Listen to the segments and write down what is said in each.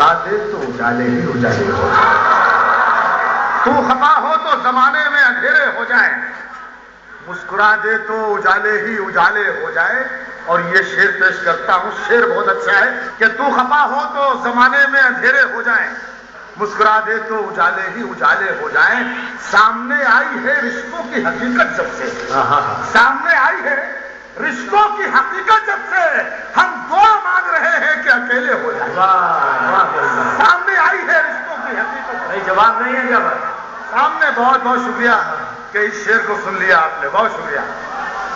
مسکرا دے تو اجالے ہی اجالے ہو جائیں، تو خفا ہو تو زمانے میں اندھیرے ہو جائیں، مسکرا دے تو اجالے ہی اجالے ہو جائے. اور یہ شعر پیش کرتا ہوں، شعر بہت اچھا ہے کہ تو خفا ہو تو زمانے میں اندھیرے ہو جائیں، مسکرا دے تو اجالے ہی اجالے ہو جائیں. سامنے آئی ہے رشتوں کی حقیقت جب سے، سامنے آئی ہے رشتوں کی حقیقت جب سے، ہم دعا مانگ رہے ہیں کہ اکیلے ہو جائیں. سامنے آئی ہے رشتوں کی حقیقت. نہیں جواب نہیں ہے جب سامنے. بہت بہت شکریہ کہ اس شعر کو سن لیا آپ نے، بہت شکریہ.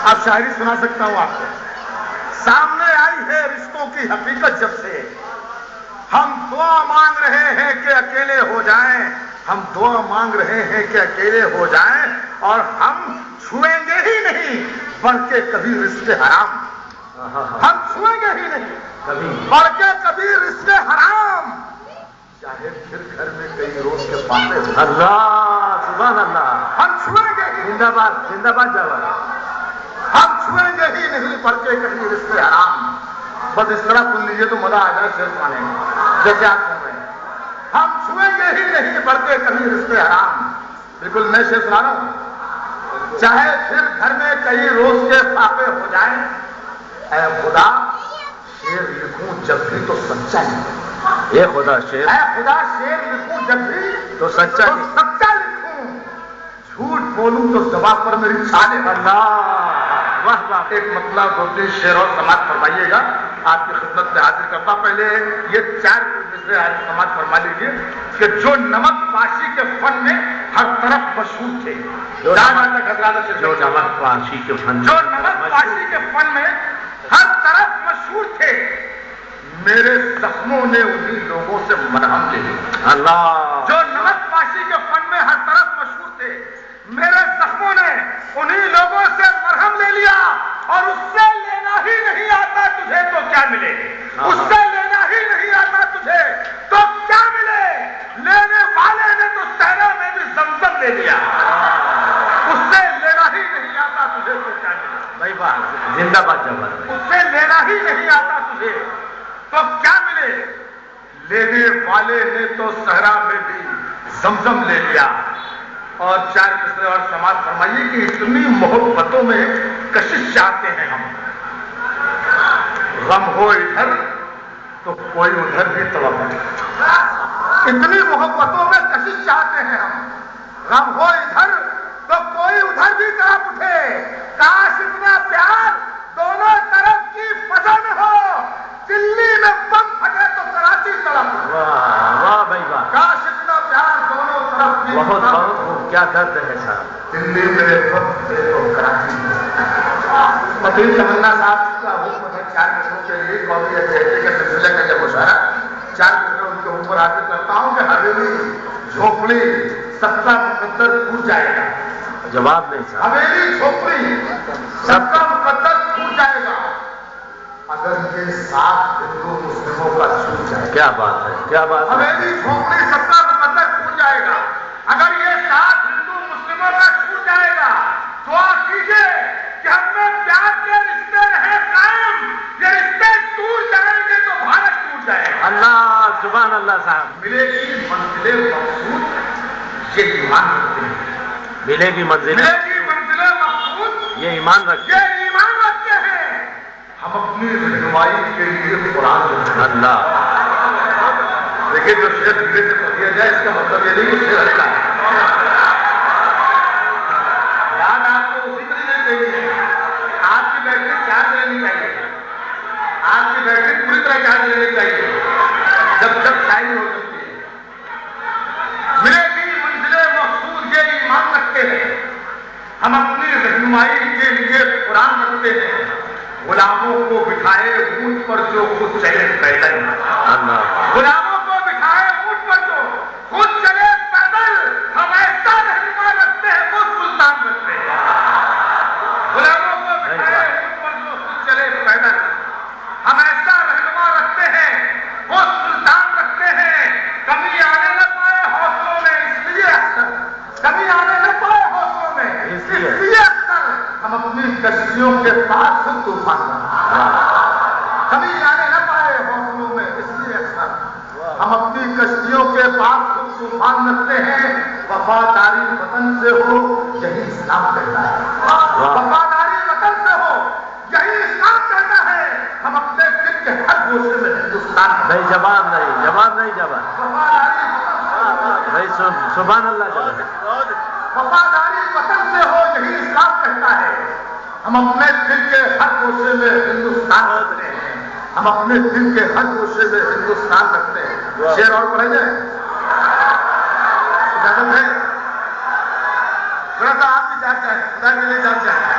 اب شاعری سنا سکتا ہوں آپ کو. سامنے آئی ہے رشتوں کی حقیقت جب سے، ہم دعا مانگ رہے ہیں کہ اکیلے ہو جائیں، ہم دعا مانگ رہے ہیں کہ اکیلے ہو جائیں، اور ہم چھوئیں گے ہی نہیں بلکہ کبھی رشتے حرام. ہم چھوئیں گے ہی نہیں کبھی بلکہ کبھی رشتے حرام، چاہے پھر گھر میں کئی روز کے پاپے ہو. اللہ سبحان اللہ. ہم چھوئیں گے ہی زندہ باد زندہ باد جواب. ہم چھوئیں گے ہی نہیں بلکہ کبھی رشتے حرام. بس اس طرح سن لیجیے تو مزہ آ جائے شعر سنانے میں، جیسے آپ سن رہے ہیں. ہم چھوئیں گے ہی نہیں بلکہ کبھی رشتے حرام. بالکل میں شعر سنا رہا ہوں. چاہے پھر گھر میں کئی روز کے فاقے ہو جائیں، اے خدا شعر لکھوں جب بھی تو سچا لکھوں. یہ خدا شعر اے خدا شعر لکھوں جب بھی تو سچا تو سچا لکھوں، جھوٹ بولوں تو زبان پر میری چھالے. اللہ واہ واہ. ایک مطلب دو تین شعر اور سماعت فرمائیے گا، آپ کی خدمت میں حاضر کرتا. پہلے یہ 4 مصرے سماعت فرما لیجیے کہ جو نمک پاشی کے فن میں ہر طرف مشہور تھے. جو نمک پاشی کے فن جو نمک پاشی کے فن میں ہر طرف مشہور تھے، میرے زخموں نے انہی لوگوں سے مرہم لے لیا. اللہ. جو نمک پاشی کے فن میں ہر طرف مشہور تھے، میرے زخموں نے انہی لوگوں سے مرہم لے لیا. اور اس سے لینا ہی نہیں آتا تجھے تو کیا ملے، اس سے لینا ہی نہیں آتا تجھے تو کیا ملے. لینے والے نے تو صحرا میں بھی زمزم لے لیا، اس سے لینا ہی نہیں آتا تجھے تو کیا ملے. بھائی بات زندہ باد جواب. اس سے لینا ہی نہیں آتا تجھے تو کیا ملے. لینے والے نے تو صحرا میں بھی زمزم لے لیا. اور 4 مصرے اور سماعت فرمائیے کہ اتنی محبتوں میں کشش چاہتے ہیں ہم، غم ہو ادھر تو کوئی ادھر بھی طلب ہے. اتنی محبتوں میں کشش چاہتے ہیں ہم، غم ہو ادھر تو کوئی ادھر بھی طرف اٹھے. کاش اتنا پیار دونوں طرف کی فضل ہو، دلی میں بم پھٹے تو کراچی طرف. واہ واہ بھائی واہ. کاش اتنا پیار دونوں طرف کی بہت بہت خوب. کیا درد ہے صاحب. دلی میں بم پھٹے تو کراچی. وکیل تمنا صاحب کا حکم ہے 4 مصروں کے لیے قومی اتحادیے کے سلسلے کا یہ مشاعرہ 4 مصرے ان کے اوپر حاصل کرتا ہوں کہ حویلی جھوپڑی سب کا مقدر ٹوٹ جائے گا. جواب نہیں صاحب. حویلی جھوپڑی سب کا مقدر ٹوٹ جائے گا اگر یہ ساتھ ہندو مسلموں کا چھوٹ جائے. کیا بات ہے، کیا بات ہے. حویلی جھوپڑی سب کا مقدر ٹوٹ جائے گا اگر یہ ساتھ ہندو مسلموں کا چھوٹ جائے گا. دعا کیجیے کہ ہم میں پیار کے رشتے رہیں قائم، یہ رشتے ٹوٹ جائیں گے تو بھارت ٹوٹ جائے گا. اللہ سبحان اللہ صاحب. ملے گی منزل مقصود یہ ایمان رکھتے ہیں. ملے گی منزل، ملے گی منزل مقصود یہ ایمان رکھے. یہ ایمان رکھتے ہیں. ہم اپنی رہنمائی کے لیے قرآن رکھتے ہیں. اللہ. دیکھیے جو شعر دھیرے سے پڑھ دیا جائے اس کا مطلب یہ نہیں کہ شعر اچھا ہے. یاد آپ کو اسی طریقے سے دینی ہے. آپ کی بیٹری چارج رہنی چاہیے، آپ کی بیٹری پوری طرح چارج رہنی چاہیے جب جب شاعری ہو سکتی ہے. ملے گی منزل مقصود یہ ایمان رکھتے ہیں. ہم اپنی رہنمائی کے لیے قرآن رکھتے ہیں. غلاموں کو بٹھائے اونٹ پر جو خود چلے پیدل. اللہ. غلاموں کو بٹھائے اونٹ پر جو خود چلے پیدل. ہم ایسا رہنما رکھتے ہیں وہ سلطان رکھتے ہیں. غلاموں کو بٹھائے اونٹ پر جو خود چلے پیدل. ہم ایسا رہنما رکھتے ہیں وہ سلطان رکھتے ہیں. کمی آنے نہ پائے حوصلوں میں اس لیے اکثر، کمی آنے نہ پائے حوصلوں میں اس لیے اکثر ہم اپنی کشتیوں کے پاس خود طوفان بنا. کمی آنے نہ پائے حوصلوں میں اس لیے اکثر ہم طوفان رکھتے ہیں، وفاداری وطن سے ہو یہی اسلام کہتا ہے، وفاداری وطن سے ہو یہی اسلام کہتا ہے۔ ہم اپنے دل کے ہر گوشے میں ہندوستان نہیں جواب نہیں، جواب نہیں، جواب وفاداری بھائی سبحان اللہ جواب وفاداری وطن سے ہو یہی اسلام کہتا ہے۔ ہم اپنے دل کے ہر گوشے میں ہندوستان رکھتے ہیں، ہم اپنے دل کے ہر گوشے میں ہندوستان رکھتے ہیں۔ شعر اور پڑھے جائیں، اجازت ہے؟ تھوڑا سا آپ بھی جاگ جائیں، خدا کے لیے جاگ جائیں۔